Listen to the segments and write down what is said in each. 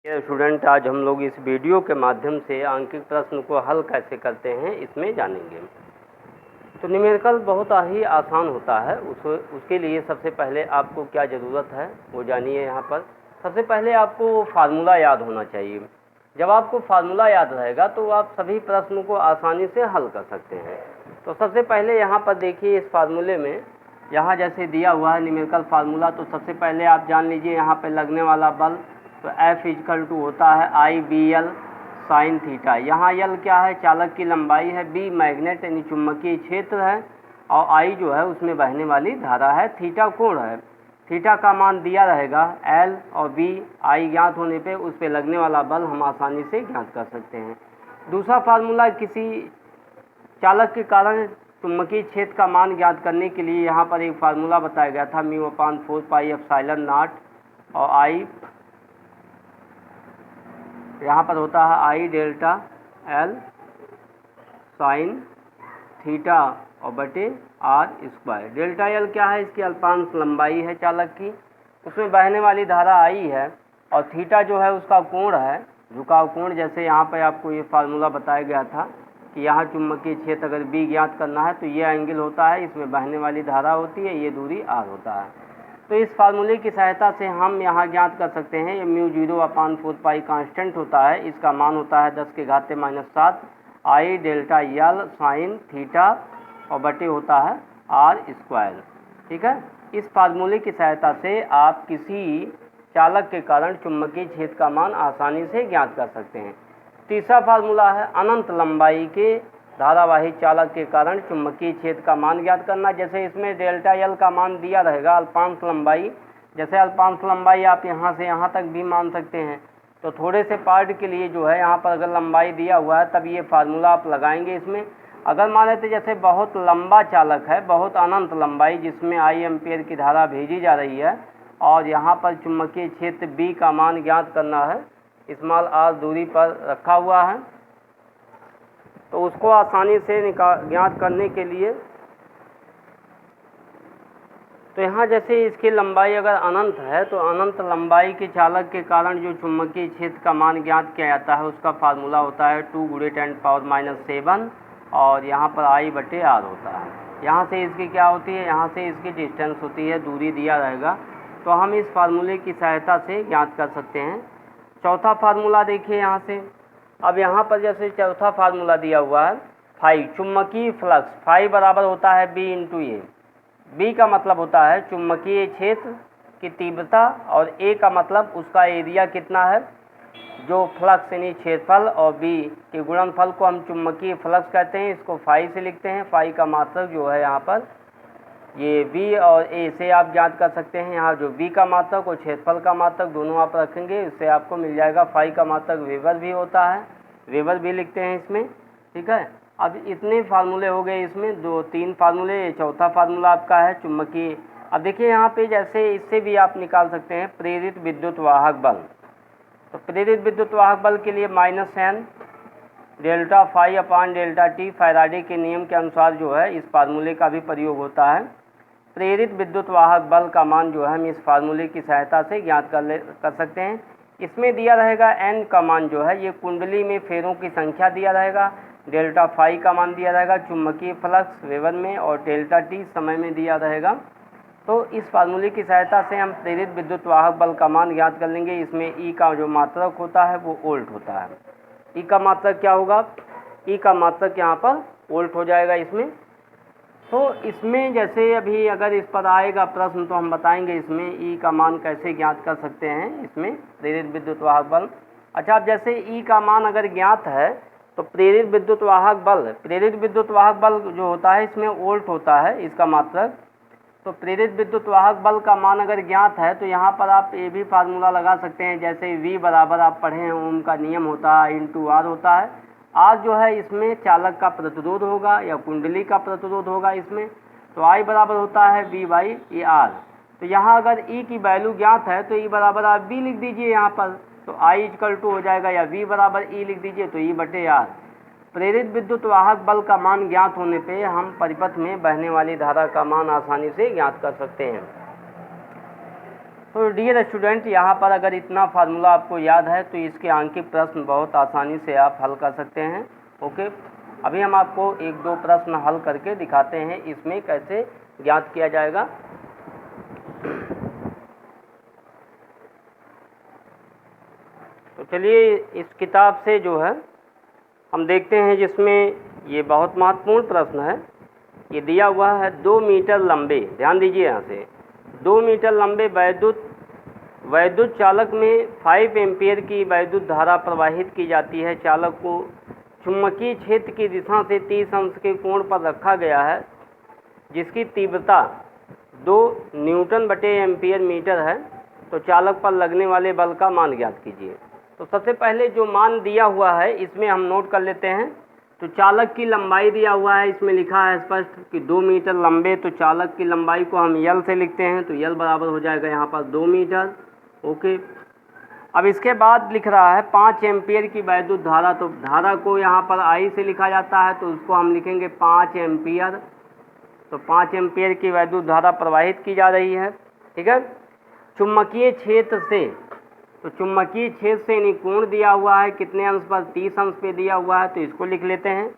Student, आज हम लोग इस वीडियो के माध्यम से आंकिक प्रश्न को हल कैसे करते हैं इसमें जानेंगे। तो न्यूमेरिकल बहुत ही आसान होता है। उसके लिए सबसे पहले आपको क्या ज़रूरत है वो जानिए। यहाँ पर सबसे पहले आपको फार्मूला याद होना चाहिए। जब आपको फार्मूला याद रहेगा तो आप सभी प्रश्नों को आसानी से हल कर सकते हैं। तो सबसे पहले यहाँ पर देखिए, इस फार्मूले में यहाँ जैसे दिया हुआ है न्यूमेरिकल फार्मूला, तो सबसे पहले आप जान लीजिए यहाँ पर लगने वाला बल। तो F इक्वल टू होता है IBL साइन थीटा। यहाँ L क्या है? चालक की लंबाई है। B मैग्नेट यानी चुंबकीय क्षेत्र है, और I जो है उसमें बहने वाली धारा है। थीटा कोण है। थीटा का मान दिया रहेगा L और B। I ज्ञात होने पे उस पर लगने वाला बल हम आसानी से ज्ञात कर सकते हैं। दूसरा फार्मूला, किसी चालक के कारण चुंबकीय क्षेत्र का मान ज्ञात करने के लिए यहाँ पर एक फार्मूला बताया गया था, μ/4πε0, और I यहाँ पर होता है I delta L sine theta और बटे R स्क्वायर। डेल्टा L क्या है? इसकी अल्पांश लंबाई है चालक की, उसमें बहने वाली धारा I है, और थीटा जो है उसका कोण है, झुकाव कोण। जैसे यहाँ पर आपको ये फार्मूला बताया गया था कि यहाँ चुंबकीय क्षेत्र अगर B ज्ञात करना है तो ये एंगल होता है, इसमें बहने वाली धारा होती है, ये दूरी R होता है। तो इस फार्मूले की सहायता से हम यहाँ ज्ञात कर सकते हैं, ये μ0/4π कांस्टेंट होता है, इसका मान होता है 10⁻⁷ I delta L sine theta और बटे होता है R स्क्वायर। ठीक है। इस फार्मूले की सहायता से आप किसी चालक के कारण चुंबकीय क्षेत्र का मान आसानी से ज्ञात कर सकते हैं। तीसरा फार्मूला है अनंत लंबाई के धारावाही चालक के कारण चुंबकीय क्षेत्र का मान ज्ञात करना। जैसे इसमें डेल्टा L का मान दिया रहेगा अल्पांश लंबाई। जैसे अल्पांश लंबाई आप यहाँ से यहाँ तक भी मान सकते हैं। तो थोड़े से पार्ट के लिए जो है यहाँ पर अगर लंबाई दिया हुआ है तब ये फार्मूला आप लगाएंगे इसमें। अगर मान लेते जैसे बहुत लंबा चालक है, बहुत अनंत लंबाई, जिसमें I एम्पियर की धारा भेजी जा रही है, और यहाँ पर चुंबकीय क्षेत्र B का मान ज्ञात करना है, स्मॉल r दूरी पर रखा हुआ है, तो उसको आसानी से ज्ञात करने के लिए तो यहाँ जैसे इसकी लंबाई अगर अनंत है तो अनंत लंबाई के चालक के कारण जो चुंबकीय क्षेत्र का मान ज्ञात किया जाता है उसका फार्मूला होता है 2 × 10⁻⁷, और यहाँ पर I बटे R होता है। यहाँ से इसकी क्या होती है? यहाँ से इसकी डिस्टेंस होती है, दूरी दिया रहेगा, तो हम इस फार्मूले की सहायता से ज्ञात कर सकते हैं। चौथा फार्मूला देखिए यहाँ से। अब यहाँ पर जैसे चौथा फार्मूला दिया हुआ है फाई, चुंबकीय फ्लक्स। फाई बराबर होता है B × A। B का मतलब होता है चुंबकीय क्षेत्र की तीव्रता, और A का मतलब उसका एरिया कितना है, जो फ्लक्स यानी क्षेत्रफल, और B के गुणनफल को हम चुंबकीय फ्लक्स कहते हैं, इसको फाई से लिखते हैं। फाई का मात्रक जो है यहाँ पर ये B और A से आप ज्ञात कर सकते हैं। यहाँ जो B का मात्रक और क्षेत्रफल का मात्रक दोनों आप रखेंगे, इससे आपको मिल जाएगा। फाई का मात्रक वेबर भी होता है, वेबर भी लिखते हैं इसमें। ठीक है। अब इतने फार्मूले हो गए, इसमें 2-3 फार्मूले। चौथा फार्मूला आपका है चुंबकीय। अब देखिए यहाँ पे जैसे इससे भी आप निकाल सकते हैं प्रेरित विद्युत वाहक बल। तो प्रेरित विद्युत वाहक बल के लिए -n delta phi upon delta T, Faraday के नियम के अनुसार जो है इस फार्मूले का भी प्रयोग होता है। प्रेरित विद्युत वाहक बल का मान जो है हम इस फार्मूले की सहायता से ज्ञात कर सकते हैं। इसमें दिया रहेगा n का मान जो है ये कुंडली में फेरों की संख्या दिया रहेगा, डेल्टा फाई का मान दिया रहेगा चुंबकीय फ्लक्स वेबर में, और डेल्टा टी समय में दिया रहेगा। तो इस फार्मूले की सहायता से हम प्रेरित विद्युत वाहक बल का मान ज्ञात कर लेंगे। इसमें E का जो मात्रक होता है वो वोल्ट होता है। E का मात्रक क्या होगा? E का मात्रक यहाँ पर वोल्ट हो जाएगा इसमें। तो इसमें जैसे अभी अगर इस पर आएगा प्रश्न तो हम बताएंगे इसमें E का मान कैसे ज्ञात कर सकते हैं इसमें प्रेरित विद्युत वाहक बल। अच्छा, अब जैसे E का मान अगर ज्ञात है तो प्रेरित विद्युत वाहक बल जो होता है इसमें वोल्ट होता है इसका मात्रक। तो प्रेरित विद्युत वाहक बल का मान अगर ज्ञात है तो यहाँ पर आप ये भी फार्मूला लगा सकते हैं। जैसे V बराबर आप पढ़े हैं, ओम का नियम होता है, × R होता है। R जो है इसमें चालक का प्रतिरोध होगा या कुंडली का प्रतिरोध होगा इसमें। तो I बराबर होता है V/R। तो यहाँ अगर E की वैल्यू ज्ञात है तो E बराबर आप B लिख दीजिए यहाँ पर, तो I = हो जाएगा, या V बराबर E लिख दीजिए तो E बटे R। प्रेरित विद्युत वाहक बल का मान ज्ञात होने पे हम परिपथ में बहने वाली धारा का मान आसानी से ज्ञात कर सकते हैं। तो डियर स्टूडेंट, यहाँ पर अगर इतना फार्मूला आपको याद है तो इसके आंकिक प्रश्न बहुत आसानी से आप हल कर सकते हैं। ओके, अभी हम आपको एक दो प्रश्न हल करके दिखाते हैं इसमें कैसे ज्ञात किया जाएगा। तो चलिए इस किताब से जो है हम देखते हैं, जिसमें ये बहुत महत्वपूर्ण प्रश्न है। ये दिया हुआ है 2 मीटर लंबे, ध्यान दीजिए यहाँ से, 2 मीटर लंबे वैद्युत चालक में 5 एम्पीयर की वैद्युत धारा प्रवाहित की जाती है। चालक को चुंबकीय क्षेत्र की दिशा से 30 अंश के कोण पर रखा गया है, जिसकी तीव्रता 2 न्यूटन बटे एम्पीयर मीटर है। तो चालक पर लगने वाले बल का मान ज्ञात कीजिए। तो सबसे पहले जो मान दिया हुआ है इसमें हम नोट कर लेते हैं। तो चालक की लंबाई दिया हुआ है, इसमें लिखा है स्पष्ट कि 2 मीटर लंबे। तो चालक की लंबाई को हम यल से लिखते हैं, तो यल बराबर हो जाएगा यहाँ पर 2 मीटर। ओके, अब इसके बाद लिख रहा है 5 एम्पीयर की वैद्युत धारा। तो धारा को यहाँ पर आई से लिखा जाता है, तो उसको हम लिखेंगे 5 एम्पीयर। तो 5 एम्पीयर की वैद्युत धारा प्रवाहित की जा रही है, ठीक है। चुंबकीय क्षेत्र से, तो चुंबकीय क्षेत्र से यानी कोण दिया हुआ है कितने अंश पर, 30 अंश पे दिया हुआ है, तो इसको लिख लेते हैं।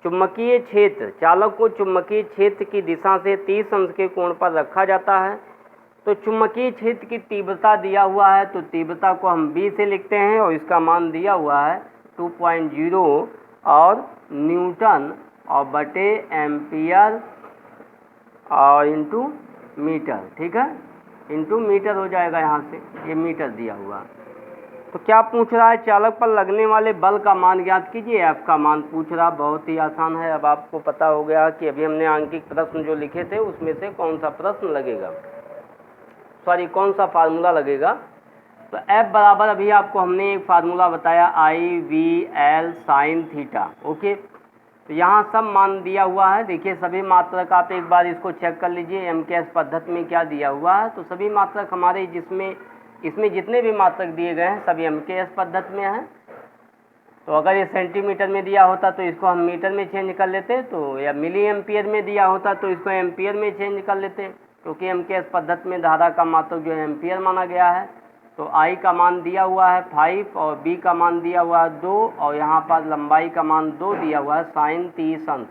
चुंबकीय क्षेत्र, चालक को चुंबकीय क्षेत्र की दिशा से 30 अंश के कोण पर रखा जाता है। तो चुंबकीय क्षेत्र की तीव्रता दिया हुआ है, तो तीव्रता को हम B से लिखते हैं और इसका मान दिया हुआ है 2.0 और न्यूटन और बटे एम्पियर और इंटू मीटर, ठीक है, इंटू मीटर हो जाएगा यहाँ से, ये मीटर दिया हुआ। तो क्या पूछ रहा है, चालक पर लगने वाले बल का मान ज्ञात कीजिए। F का मान पूछ रहा, बहुत ही आसान है। अब आपको पता हो गया कि अभी हमने आंकिक प्रश्न जो लिखे थे उसमें से कौन सा प्रश्न लगेगा, सॉरी कौन सा फार्मूला लगेगा। तो F बराबर अभी आपको हमने एक फार्मूला बताया, IVL साइन थीटा। ओके, तो यहाँ सब मान दिया हुआ है। देखिए सभी मात्रक आप एक बार इसको चेक कर लीजिए MKS पद्धति में क्या दिया हुआ है। तो सभी मात्रक हमारे इसमें जितने भी मात्रक दिए गए हैं सभी MKS पद्धति में हैं। तो अगर ये सेंटीमीटर में दिया होता तो इसको हम मीटर में चेंज कर लेते, तो या मिली एम्पियर में दिया होता तो इसको एम्पियर में चेंज कर लेते, क्योंकि MKS पद्धति में धारा का मात्रक जो है एम्पियर माना गया है। तो I का मान दिया हुआ है 5 और B का मान दिया हुआ है 2 और यहाँ पर लंबाई का मान 2 दिया हुआ है साइन 30 अंश,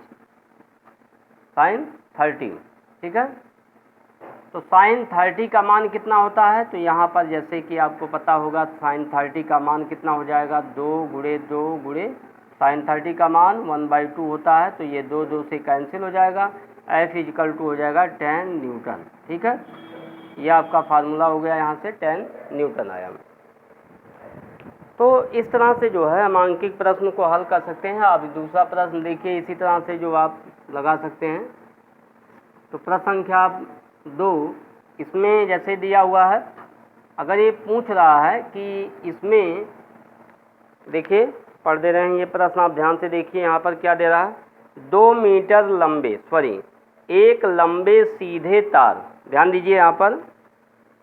साइन 30, ठीक है। तो साइन 30 का मान कितना होता है, तो यहाँ पर जैसे कि आपको पता होगा साइन 30 का मान कितना हो जाएगा, 2 गुणे 2 गुणे साइन 30 का मान 1/2 होता है। तो ये 2 से कैंसिल हो जाएगा, F = हो जाएगा 10 न्यूटन, ठीक है। ये आपका फार्मूला हो गया, यहाँ से 10 न्यूटन आया। तो इस तरह से जो है हम आंकिक प्रश्न को हल कर सकते हैं। अब दूसरा प्रश्न देखिए, इसी तरह से जो आप लगा सकते हैं। तो प्रश्न संख्या 2, इसमें जैसे दिया हुआ है, अगर ये पूछ रहा है कि इसमें, देखिए पढ़ दे रहे हैं ये प्रश्न, आप ध्यान से देखिए यहाँ पर क्या दे रहा है, 2 मीटर लंबे, सॉरी एक लंबे सीधे तार, ध्यान दीजिए यहाँ पर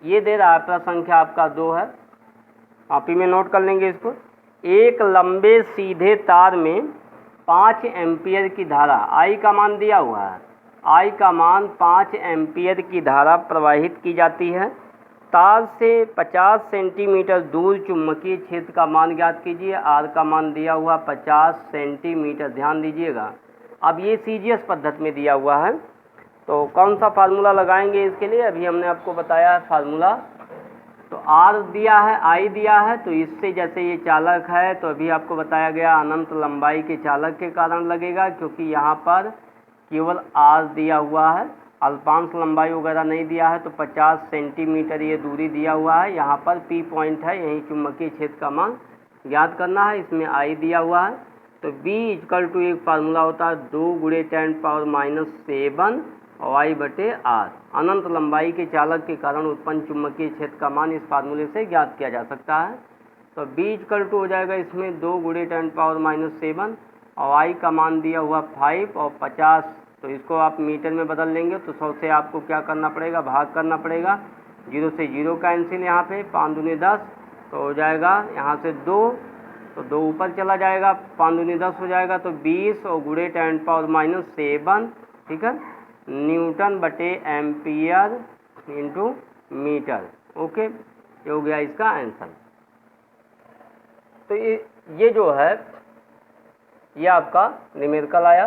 ये दे रहा है, प्रश्न संख्या आपका 2 है, कॉपी में नोट कर लेंगे इसको। एक लंबे सीधे तार में 5 एम्पीयर की धारा, I का मान दिया हुआ है, I का मान 5 एम्पीयर की धारा प्रवाहित की जाती है। तार से 50 सेंटीमीटर दूर चुंबकीय क्षेत्र का मान ज्ञात कीजिए। R का मान दिया हुआ 50 सेंटीमीटर, ध्यान दीजिएगा। अब ये CGS पद्धति में दिया हुआ है, तो कौन सा फार्मूला लगाएंगे इसके लिए, अभी हमने आपको बताया फार्मूला। तो R दिया है, I दिया है, तो इससे जैसे ये चालक है तो अभी आपको बताया गया अनंत लंबाई के चालक के कारण लगेगा, क्योंकि यहाँ पर केवल R दिया हुआ है, अल्पांश लंबाई वगैरह नहीं दिया है। तो 50 सेंटीमीटर ये दूरी दिया हुआ है, यहाँ पर P पॉइंट है, यही चुंबकीय क्षेत्र का मान ज्ञात करना है, इसमें I दिया हुआ है। तो B = एक फार्मूला होता है 2 × 10⁻⁷ और I/R, अनंत लंबाई के चालक के कारण उत्पन्न चुंबकीय क्षेत्र का मान इस फार्मूले से ज्ञात किया जा सकता है। तो B = हो जाएगा इसमें 2 × 10⁻⁷ और I का मान दिया हुआ 5 और 50, तो इसको आप मीटर में बदल लेंगे तो 100 से आपको क्या करना पड़ेगा, भाग करना पड़ेगा, 0 से 0 कैंसिल, यहाँ पे 5 दूनी 10, तो हो जाएगा यहाँ से 2, तो 2 ऊपर चला जाएगा, 5 दूनी 10 हो जाएगा, तो 20 और गुणे 10⁻⁷, ठीक है, न्यूटन बटे एम्पियर इंटू मीटर। ओके, ये हो गया इसका आंसर। तो ये जो है ये आपका न्यूमेरिकल आया।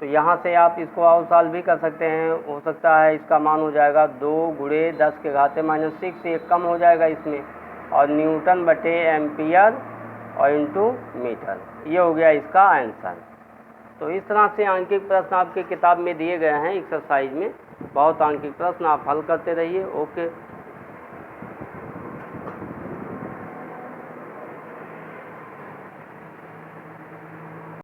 तो यहाँ से आप इसको और सॉल्व भी कर सकते हैं। हो सकता है इसका मान हो जाएगा 2 गुणे 10 के घाते -6, एक कम हो जाएगा इसमें, और न्यूटन बटे एम्पियर और इंटू मीटर, ये हो गया इसका आंसर। तो इस तरह से आंकिक प्रश्न आपके किताब में दिए गए हैं एक्सरसाइज में। बहुत आंकिक प्रश्न आप हल करते रहिए। ओके।